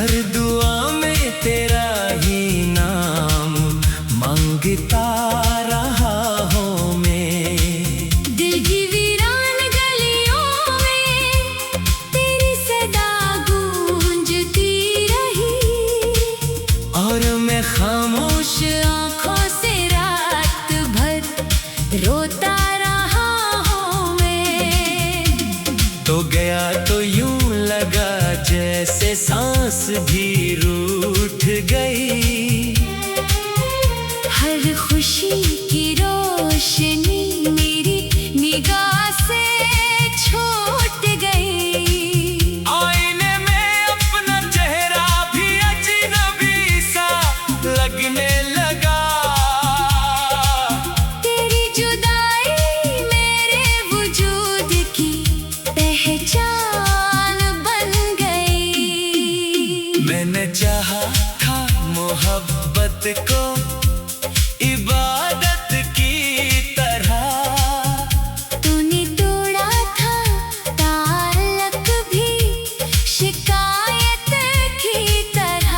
हर दुआ में तेरा ही नाम मांगता रहा हूँ मैं। दिल की वीरान गलियों में तेरी सदा गूंजती रही, और मैं खामोश आंखों से रात भर रोता रहा हूँ मैं। तो गया तो यूं लगा जैसे सांस भी रूठ गई। हर खुशी की रोशनी मेरी निगाह से छूट गई। आईने में अपना चेहरा भी अजनबी सा लगने लगा। तेरी जुदाई मेरे वजूद की पहचान बन गई। मैंने चाहा था मोहब्बत को इबादत की तरह, तूने तोड़ा था ताल्लुक भी शिकायत की तरह।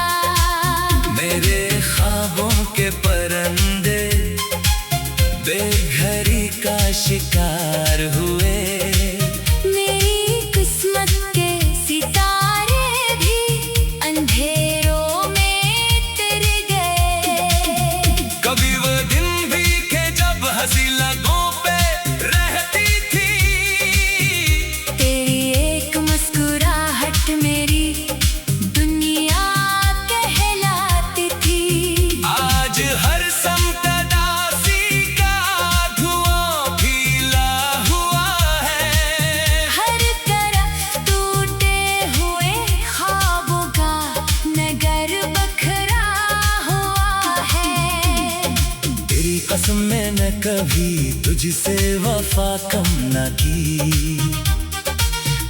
मेरे ख्वाबों के परिंदे बेघरी का शिकार हुए। मेरी किस्मत के सितारे भी अंधेरों में तर गए। कभी वो दिन भी के जब हंसी लगों पे रहती थी। तेरी एक मुस्कुराहट मेरी दुनिया कहलाती थी। आज हर समतदासी का धुआं फैला हुआ है। हर तरफ टूटे हुए ख्वाबों का नगर बखरा हुआ है। तेरी कसम मैंने कभी तुझसे वफा कम न की।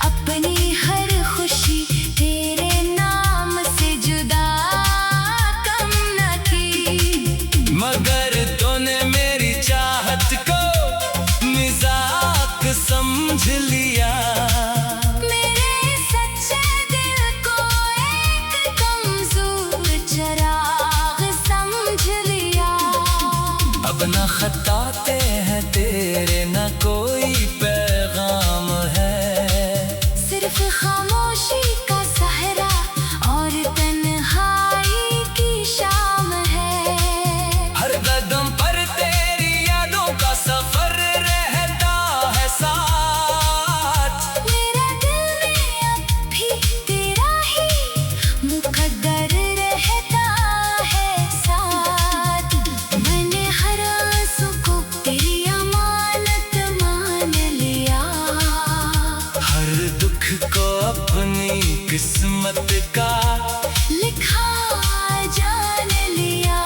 अपनी हर खुशी तेरे नाम से जुदा कम न की। मगर तूने मेरी चाहत को मजाक समझ लिया। मेरे सच्चे दिल को एक कमजोर चिराग समझ लिया। अब न खताते हैं तेरे न कोई पैगाम है। सिर्फ खामोशी का सहरा और तन्हाई की शाम है। हर कदम पर तेरी यादों का सफर रहता है साथ। मेरा दिल में अब भी तेरा ही मुकद्दर रहता है साथ। मैंने हर आंसू को तेरी अमानत मान लिया। हर दुख को अपनी किस्मत का लिखा जान लिया।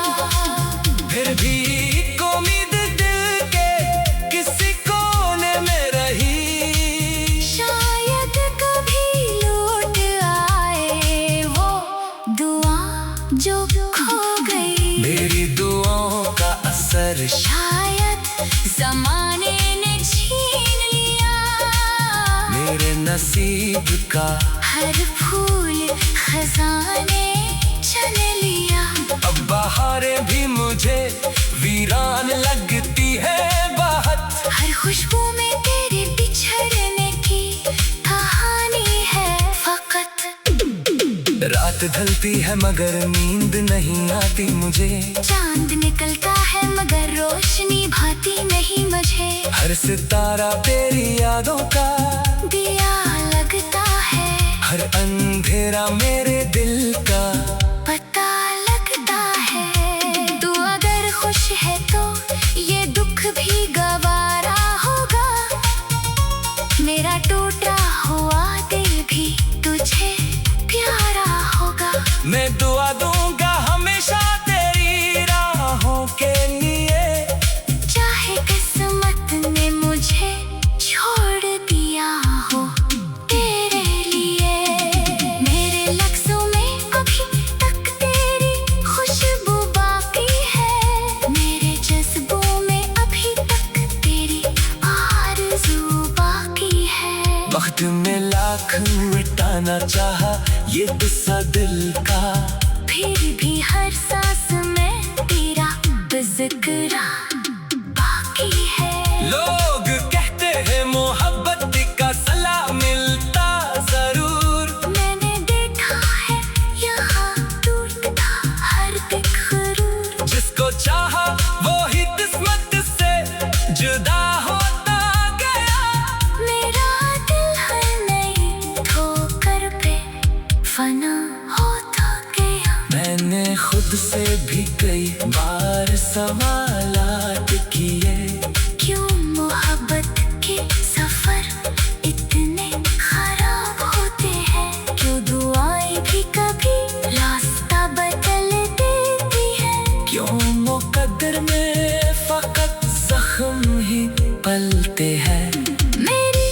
फिर भी एक उम्मीद दिल के किसी कोने में रही। शायद कभी लौट आए वो दुआ जो खो गई। मेरी दुआओं का असर शायद ज़माने ने छीन लिया। मेरे नसीब का हर फूल खजाने चल लिया। अब बहारें भी मुझे वीरान लगती है बहुत। हर खुशबू में तेरे बिछड़ने की कहानी है फकत। रात ढलती है मगर नींद नहीं आती मुझे। चांद निकलता है मगर रोशनी भाती नहीं मुझे। हर सितारा तेरी यादों का दिया लगता है। हर अंधेरा मेरे दिल का पता लगता है। तू अगर खुश है तो ये दुख भी गवारा होगा। मेरा टूटा हुआ दिल भी तुझे प्यारा होगा। मैं दुआ दूंगा हमेशा तेरी राहों के लिए। चाहे किस्मत ने मुझे छोड़ दिया हो तेरे लिए। मेरे लफ्ज़ों में अभी तक तेरी खुशबू बाकी है। मेरे जज्बों में अभी तक तेरी आरज़ू बाकी है। वक्त में लाख मिटाना चाहा ये बेगुस्सा दिल का, फिर भी हर सांस में तेरा जिक्र बाकी है। लोग कहते हैं मोहब्बत का सला मिलता जरूर, मैंने देखा है यहाँ टूटता हर एक गुरूर। जिसको चाहा वो ही किस्मत से जुदा होता गया। मेरा दिल हर नई ठोकर पे फना होता गया। मैंने खुद से भी कई बार सवालात किए, क्यों मोहब्बत के सफर इतने खराब होते हैं? क्यों दुआएं भी कभी रास्ता बदल देती है? क्यों मुकद्दर में फकत जख्म ही पलते हैं। मेरी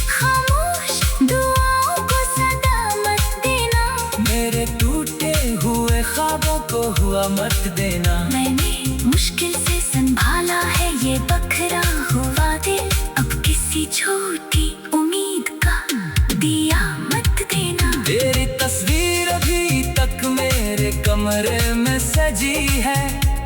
खामोश दुआओं को सदा मत देना, मेरे टूटे हुए ख्वाबों को हुआ मत देना। मैंने मुश्किल से संभाला है ये बखरा हुआ दिल, अब किसी झूठी उम्मीद का दिया मत देना। तेरी तस्वीर अभी तक मेरे कमरे में सजी है,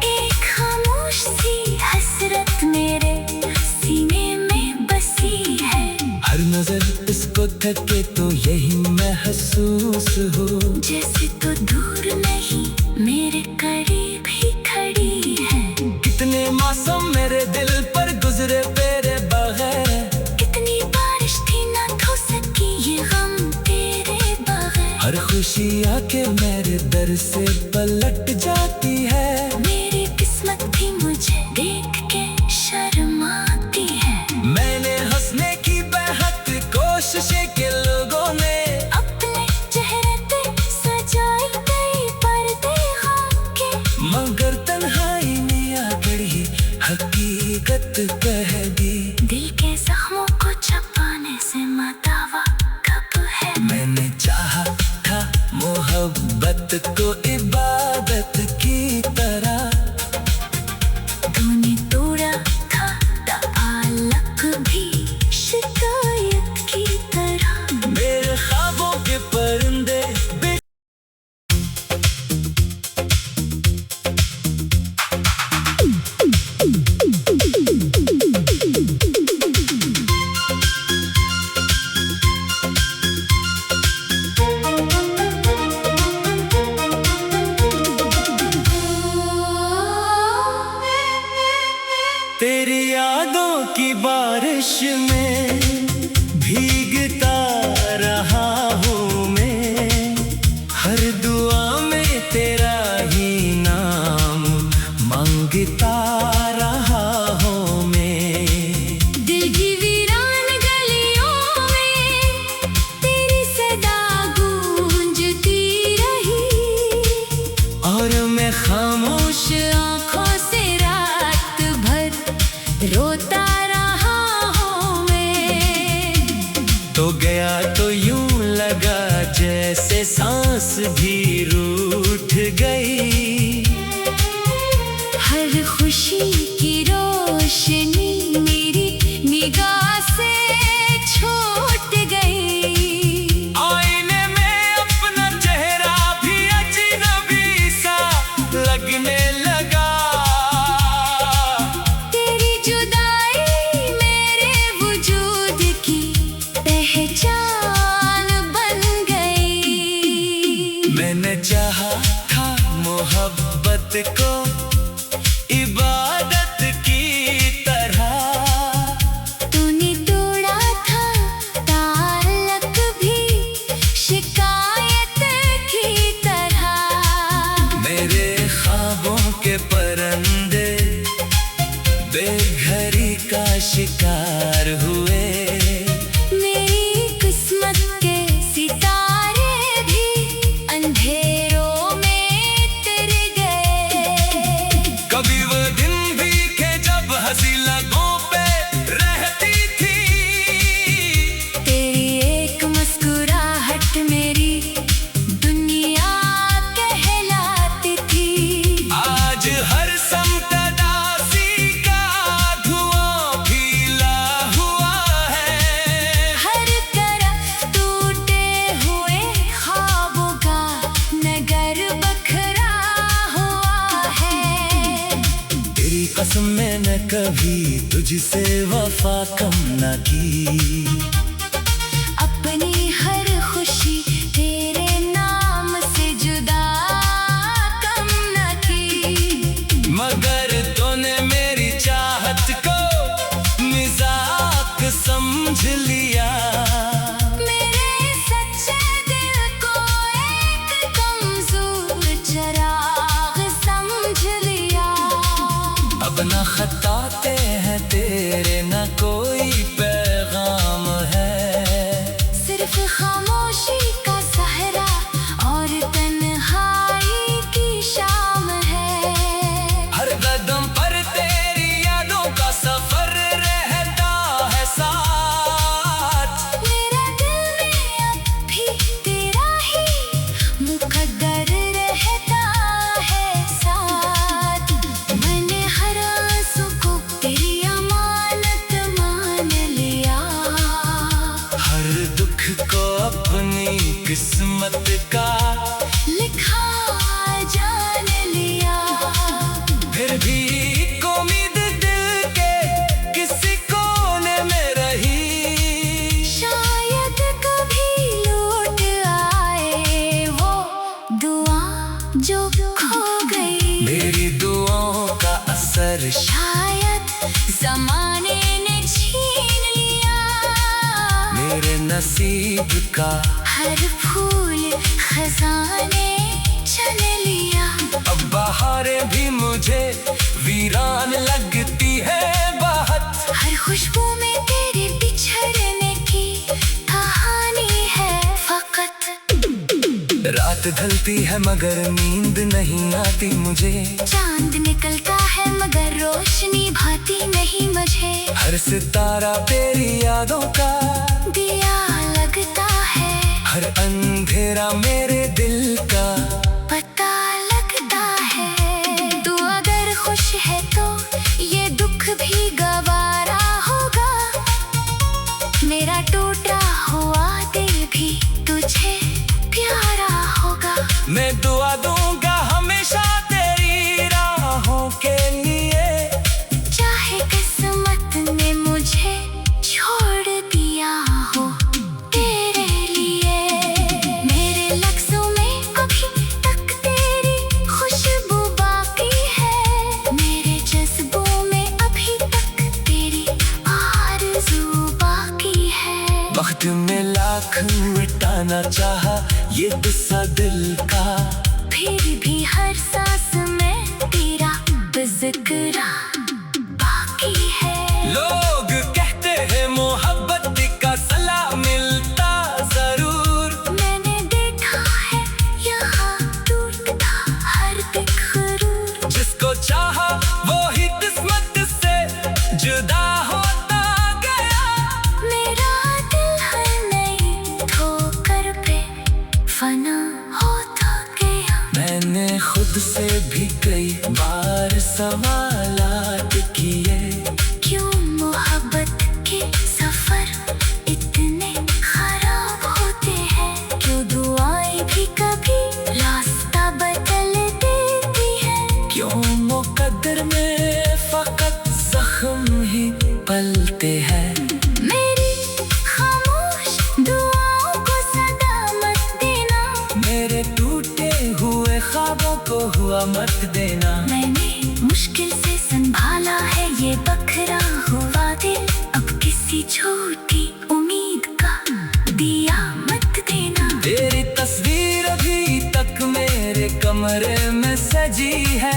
एक खामोश सी हसरत मेरे सीने में बसी है। हर नजर इसको थके तो यही महसूस हो, जैसे तो दूर नहीं मेरे करीब ही खड़ी है। कितने मौसम मेरे दिल पर गुजरे तेरे बगैर, कितनी बारिश थी ना धो सकी ये गम तेरे बगैर। हर खुशी आके मेरे दर से पलट जाती है। मेरी किस्मत भी मुझे देख के शर्माती है। मैंने हंसने की बेहद कोशिशें के लोगों ने, अपने चेहरे पे सजाई गई पर्दे गम के, मगर तन्हाई में आकर ही हकीकत कह दी। दिल के जख्मों को छुपाने से मदावा कब है? मैंने चाहा था मोहब्बत को इबादत की तरह, तूने तोड़ा था ताल्लुक भी शिकायत की तरह। मेरे ख्वाबों के परिंदे तेरी यादों की बारिश में भीगता रहा हूँ मैं, हर दुआ में तेरा ही नाम मांगता रहा हूँ मैं। दिल की वीरान गलियों में तेरी सदा गूंजती रही, और मैं खामोश आंखों से रात भर रोता रहा हूँ मैं। तो गया तो यूं लगा जैसे सांस भी रूठ गई। हर खुशी की रोशनी मेरी निगाह से छूट गई। आईने में अपना चेहरा भी अजनबी सा लगने लगा। तेरी जुदाई मेरे वजूद की पहचान बन गई। मैंने चाहा था मोहब्बत को इबादत की तरह, तूने तोड़ा था ताल्लुक भी शिकायत की तरह। मेरे ख्वाबों के परिंदे बेघरी का शिकार हुए। मेरी किस्मत के सितारे भी अंधेरों में तर गए। कभी तुझसे वफा कम न की। अपनी हर खुशी तेरे नाम से जुदा कम न की। मगर तूने मेरी चाहत को मजाक समझ लिया। मेरे सच्चे दिल को एक कमजोर चिराग समझ लिया। अब न खताते हैं तेरे न कोई पैगाम है। सिर्फ खामोशी का सहरा और तन्हाई की शाम है। हर कदम पर तेरी यादों का सफर रहता है साथ। मेरा दिल में अब भी तेरा ही मुकद्दर रहता है साथ। मैंने हर आंसू को तेरी अमानत मान लिया। हर दुख को अपनी किस्मत का लिखा जान लिया। फिर भी एक उम्मीद दिल के किसी कोने में रही। शायद कभी लौट आए वो दुआ जो खो गई। मेरी दुआओं का असर शायद ज़माने ने छीन लिया। मेरे नसीब का हर फूल खजाने चल लिया। अब बहारें भी मुझे वीरान लगती है बहुत। हर खुशबू में तेरे बिछड़ने की कहानी है फकत। रात ढलती है मगर नींद नहीं आती मुझे। चांद निकलता है मगर रोशनी भाती नहीं मुझे। हर सितारा तेरी यादों का दिया लगता है। हर अंधेरा मेरे दिल का पता लगता है। तू अगर खुश है तो ये दुख भी गवारा होगा। मेरा टूटा हुआ दिल भी तुझे प्यारा होगा। मैं दुआ दूंगा हमेशा तेरी राहों के लिए। चाहे किस्मत ने मुझे छोड़ दिया हो तेरे लिए। मेरे लफ्ज़ों में अभी तक तेरी खुशबू बाकी है। मेरे जज्बों में अभी तक तेरी आरज़ू बाकी है। वक्त में लाख मिटाना चाहा ये गुस्सा दिल का। फिर भी हर सांस में तेरा जिक्र बाकी है। लोग कहते हैं मोहब्बत का सला मिलता जरूर। मैंने देखा है यहाँ टूटता हर दिखरूर। जिसको चाहा वो ही किस्मत से जुदा होता गया। मेरा दिल हर नई ठोकर पे फना होता गया। मैंने खुद से भी कई बार सवालात किए। क्यों मोहब्बत के सफर इतने खराब होते हैं। क्यों दुआएं भी कभी रास्ता बदल देती है। क्यों मुकद्दर में फकत जख्म ही पलते हैं। मेरी खामोश दुआओं को सदा मत देना। मेरे टूटे हुए ख्वाबों को हुआ मत देना। मैंने मुश्किल से संभाला है ये बखरा हुआ दिल। अब किसी छोटी उम्मीद का दिया मत देना। तेरी तस्वीर अभी तक मेरे कमरे में सजी है।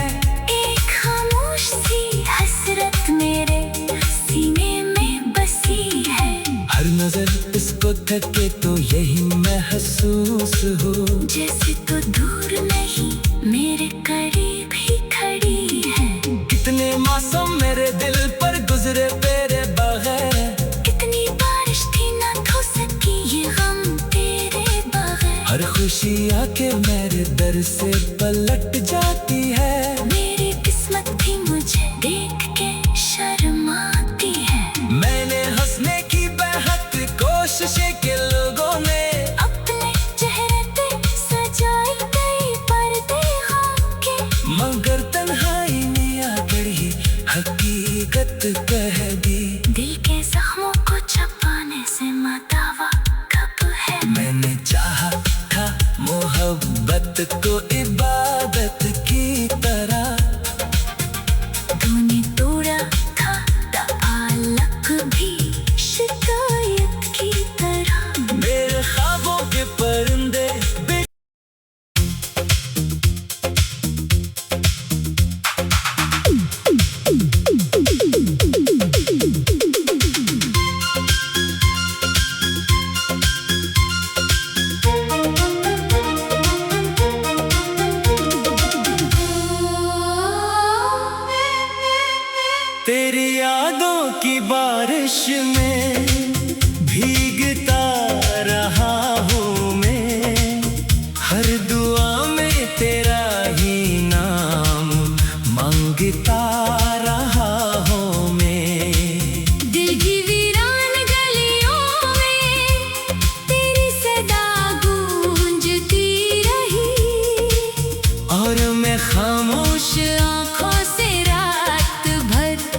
एक खामोश सी हसरत मेरे सीने में बसी है। हर नजर इसको थके तो यही महसूस हो। जैसे तो दूर नहीं मेरे करीब ही खड़ी है। कितने मौसम मेरे दिल पर गुजरे तेरे बगैर। कितनी बारिश थी ना थो सकी ये गम तेरे बगैर। हर खुशी आके मेरे दर से पलट जाती है। मेरी किस्मत भी मुझे देख के शर्माती है। मैंने हंसने की बेहद कोशिशें की लोगों ने। अपने चेहरे पे सजाई गई पर्दे खाके। मगर तन्हाई में आ गई हकीकत को इबादत की तरह। तूने तोड़ा था ताल्लुक भी शिकायत की तरह। मेरे ख्वाबों के परिंदे तेरी यादों की बारिश में भीगता रहा हूँ मैं। हर दुआ में तेरा ही नाम मांगता रहा हूँ मैं। दिल की वीरान गलियों में तेरी सदा गूंजती रही। और मैं खामोश आँखों से रात भर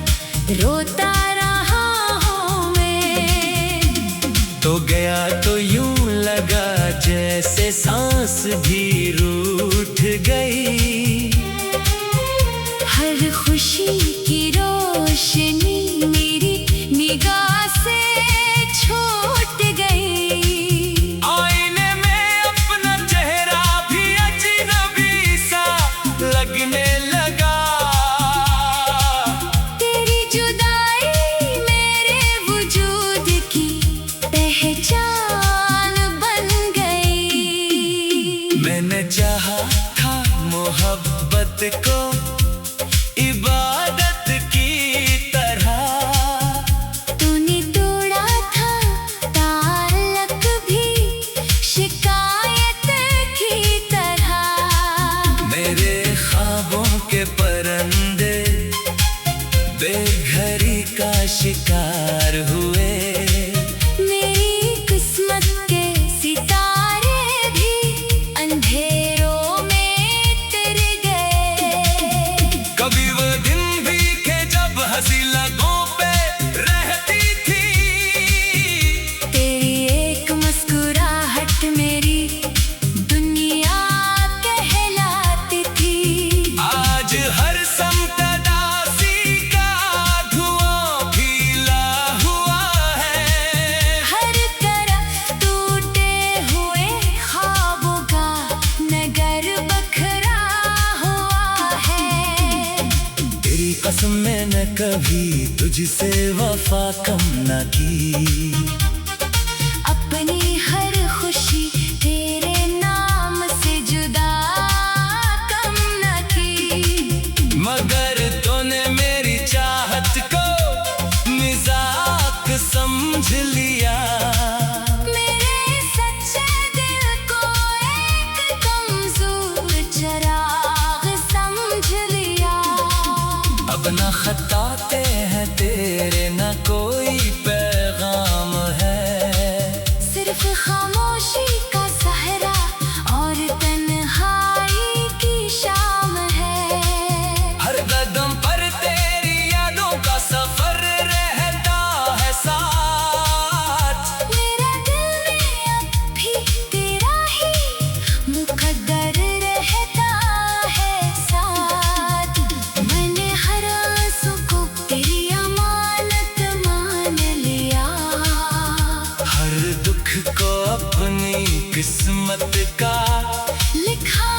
रोता रहा हूँ मैं। तो गया तो यूं लगा जैसे सांस भी रूठ गई। हर खुशी की रोशनी मेरी निगाह से छूट गई। आईने में अपना चेहरा भी अजनबी सा लगने लगा। तेरी जुदाई मेरे वजूद की पहचान बन गई। मैंने चाहा था मोहब्बत को इबादत की तरह। तूने तोड़ा था ताल्लुक भी शिकायत की तरह। मेरे ख्वाबों के परिंदे बेघरी का शिकार हुए। मेरी किस्मत के सितारे भी अंधेरों में तर गए। कभी वो दिन भी थे जब हंसी लगों पे रहती थी। तेरी एक मुस्कुराहट मेरी दुनिया कहलाती थी। आज हर समतदासी का धुआं फैला हुआ है। हर तरफ टूटे हुए ख्वाबों का नगर बखरा हुआ है। तेरी कसम मैंने कभी तुझसे वफा कम न की। अपनी हर खुशी तेरे नाम से जुदा कम न की। मगर तूने मेरी चाहत को मजाक समझ लिया। मेरे सच्चे दिल को एक कमजोर चिराग समझ लिया। अब न खताते हैं तेरे न कोई पैगाम है। सिर्फ खामोशी का सहरा और तन्हाई की शाम है। हर कदम पर तेरी यादों का सफर रहता है साथ। मेरा दिल में अब भी तेरा ही मुकद्दर रहता है साथ। मैंने हर आंसू को तेरी अमानत मान लिया। हर दुख को अपनी किस्मत का लिखा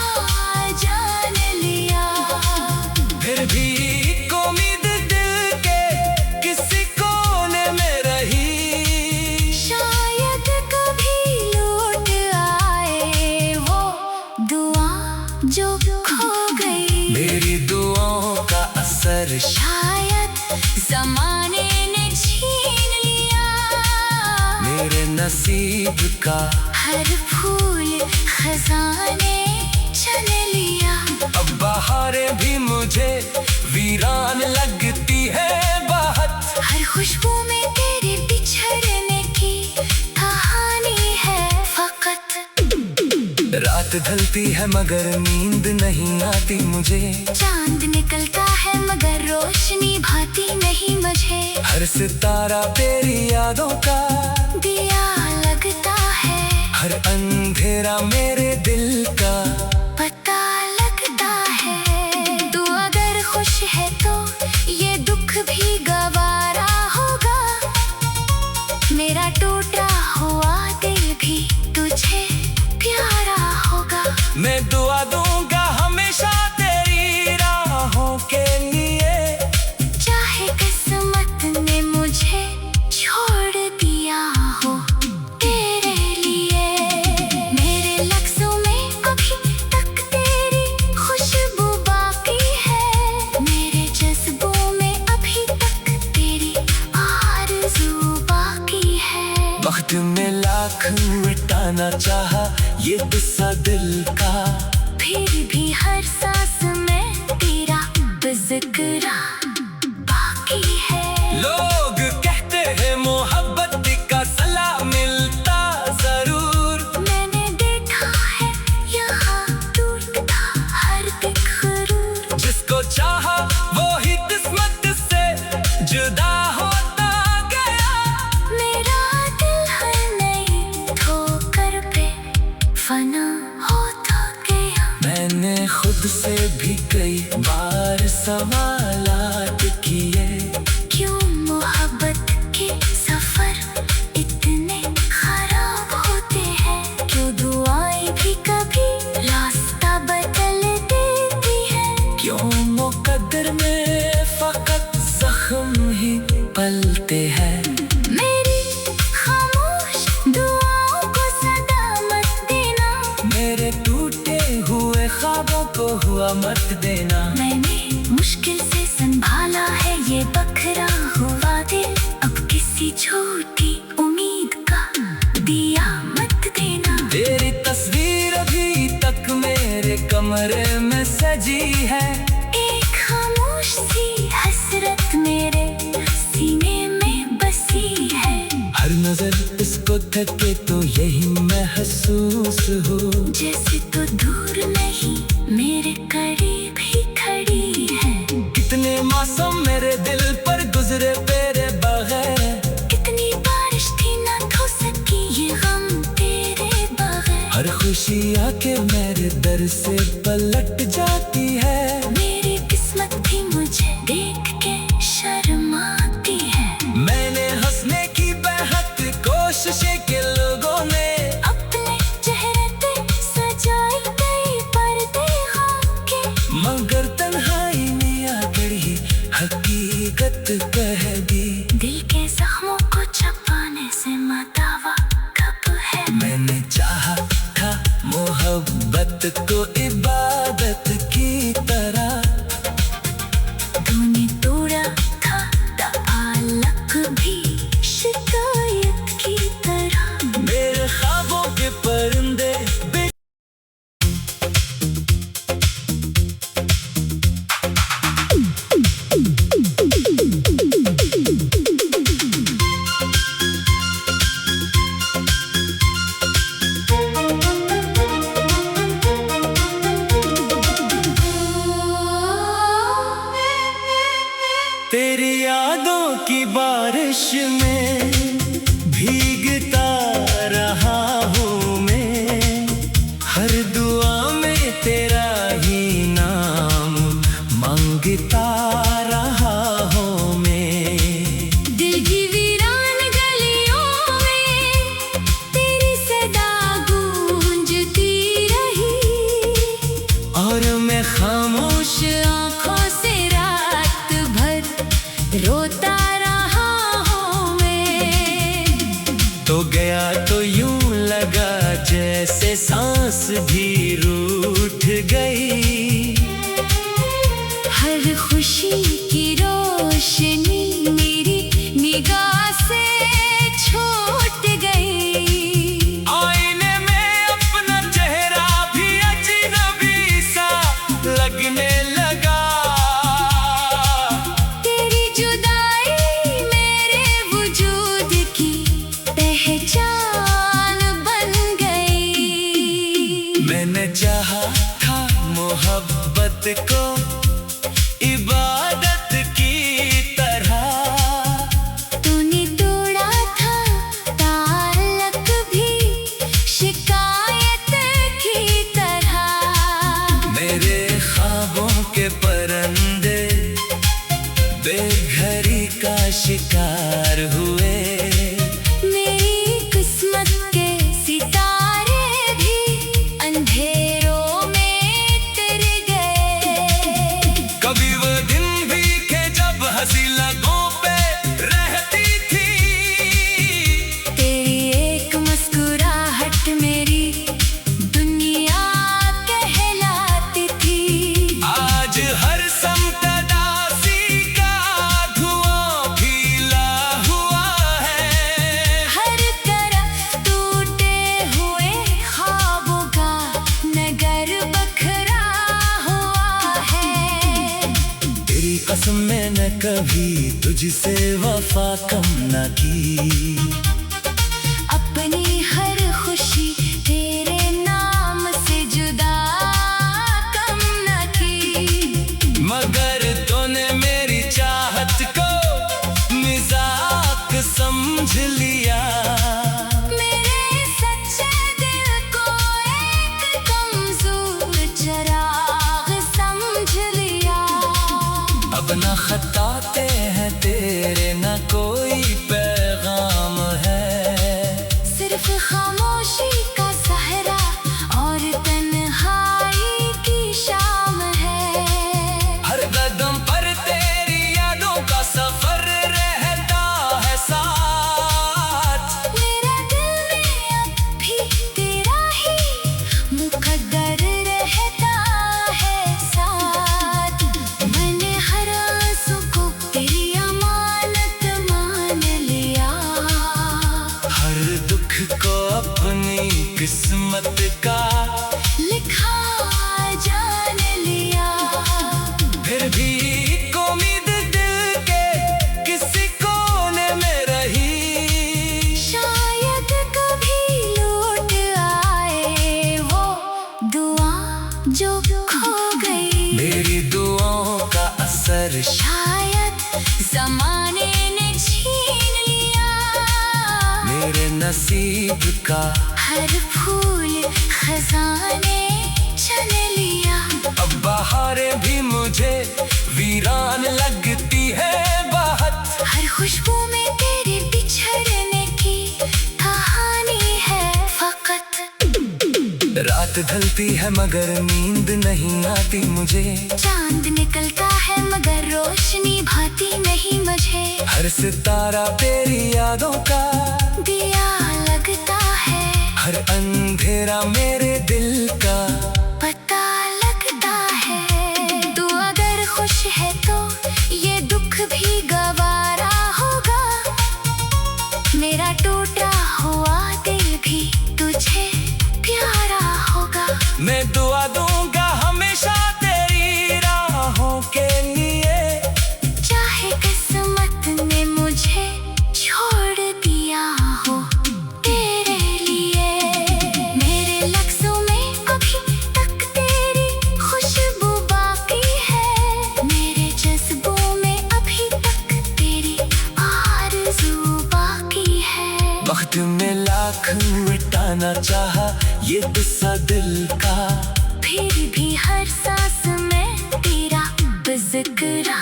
जान लिया। फिर भी एक उम्मीद दिल के किसी कोने में रही। शायद कभी लौट आए वो दुआ जो खो गई। मेरी दुआओं का असर शायद जमाने ने छीन लिया। मेरे नसीब का हर फूल खजाने चल लिया। अब बहारें भी मुझे वीरान लगती है बहुत। हर खुशबू में तेरे बिछड़ने की कहानी है फकत। रात ढलती है मगर नींद नहीं आती मुझे। चांद निकलता है मगर रोशनी भाती नहीं मुझे। हर सितारा तेरी यादों का दिया लगता है। हर अंधेरा मेरे दिल का पता ना चाहा ये गुस्सा दिल का, फिर भी हर सांस में तेरा जिक्र बाकी है। लोग कहते हैं मोहब्बत का सला मिलता जरूर, मैंने देखा है यहाँ टूटता हर दिल ज़रूर। जिसको चाहा वो ही किस्मत से जुदा होता गया। मेरा दिल हर नई ठोकर पे फना होता गया। मैंने खुद से भी कई बार सवालात किए, क्यों मोहब्बत के सफर इतने खराब होते हैं? क्यों दुआएं भी कभी रास्ता बदल देती हैं? क्यों मुकद्दर में फकत जख्म ही पलते हैं। मेरी खामोश दुआओं को सदा मत देना, मेरे टूटे हुए ख्वाबों को हुआ मत देना। मैंने मुश्किल से संभाला है ये बखरा हुआ दिल, अब किसी झूठी उम्मीद का दिया मत देना। तेरी तस्वीर अभी तक मेरे कमरे में सजी है, एक खामोश सी हसरत मेरे सीने में बसी है। हर नजर इसको थके तो यही महसूस हो, जैसे तो दूर नहीं मेरे करीब ही खड़ी है। कितने मौसम मेरे दिल पर गुजरे तेरे बगैर, कितनी बारिश थी ना धो सकी ये गम तेरे बगैर। हर खुशी आके मेरे दर से पलट जाती है। मेरी किस्मत भी मुझे देख के शर्माती है। मैंने हंसने की बेहद कोशिशें की लोगों ने, अपने चेहरे पे सजाई गई पर्दे खाके, मगर तन्हाई में आगड़ी हकीकत कह दी। दिल के जख्मों को छुपाने से मदावा कब है? मैंने चाहा था मोहब्बत को इबादत की तरह, तूने तोड़ा था ताल्लुक भी शिकायत की तरह। मेरे ख्वाबों के परिंदे तेरी यादों की बारिश में भीगता रहा हूँ मैं, हर दुआ में तेरा ही नाम मांगता रहा हूँ मैं। दिल की वीरान गलियों में तेरी सदा गूंजती रही, और मैं खामोश आंखों से रात भर रोता रहा हूँ मैं। तो गया तो यूं लगा जैसे सांस भी रूठ गई। हर खुशी की रोशनी मेरी निगाह से छूट गई। आईने में अपना चेहरा भी अजनबी सा लगने लगा। तेरी जुदाई मेरे वजूद की पहचान बन गई। मैंने चाहा था मोहब्बत को इबादत की तरह, तूने तोड़ा था ताल्लुक भी शिकायत की तरह। मेरे ख्वाबों के परिंदे बेघरी का शिकार हुए। मेरी किस्मत के सितारे भी अंधेरों में तर गए। में न कभी तुझसे वफा कम न की। अपनी हर खुशी तेरे नाम से जुदा कम न की। मगर तूने मेरी चाहत को मजाक समझ लिया। मेरे सच्चे दिल को एक कमजोर चिराग समझ लिया। अब न खताते हैं तेरे न कोई पैगाम है। सिर्फ खामोशी का सहरा और तन्हाई की शाम है। हर कदम पर तेरी यादों का सफर रहता है साथ। मेरा दिल में अब भी तेरा ही मुकद्दर रहता है साथ। मैंने हर आंसू को तेरी अमानत मान लिया। हर दुख को अपनी किस्मत का लिखा जान लिया। फिर भी एक उम्मीद दिल के किसी कोने में रही। शायद कभी लौट आए वो दुआ जो खो गई। मेरी दुआओं का असर शायद ज़माने ने छीन लिया। मेरे नसीब का हर फूल खजाने चल लिया। अब बहारें भी मुझे वीरान लगती है बहुत। हर खुशबू में तेरे बिछड़ने की कहानी है फकत। रात ढलती है मगर नींद नहीं आती मुझे। चांद निकलता है मगर रोशनी भाती नहीं मुझे। हर सितारा तेरी यादों का दिया लगता है। हर अंधेरा मेरे दिल का पता लगता है। तू अगर खुश है तो ये दुख भी गवारा होगा। मेरा टूटा हुआ दिल भी तुझे प्यारा होगा। मैं दुआ दूंगा हमेशा तेरी राहों के लिए। चाहे किस्मत ने मुझे छोड़ दिया हो तेरे लिए। मेरे लफ्ज़ों में अभी तक तेरी खुशबू बाकी है। मेरे जज्बों में अभी तक तेरी आरज़ू बाकी है। वक्त में लाख मिटाना चाहा ये गुस्सा दिल का। फिर भी हर सांस में तेरा जिक्र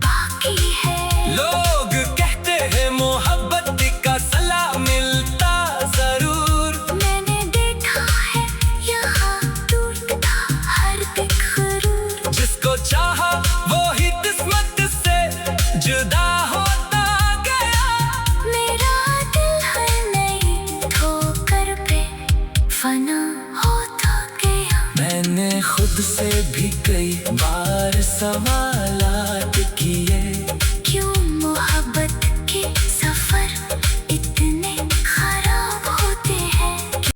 बाकी है। लोग कहते हैं मोहब्बत का सला मिलता जरूर। मैंने देखा है यहाँ टूटता हर एक ख़ुरूर। जिसको चाहा वो ही किस्मत से जुदा होता गया। मेरा दिल हर नई ठोकर पे फना होता गया। मैंने खुद से भी कई बार सवाल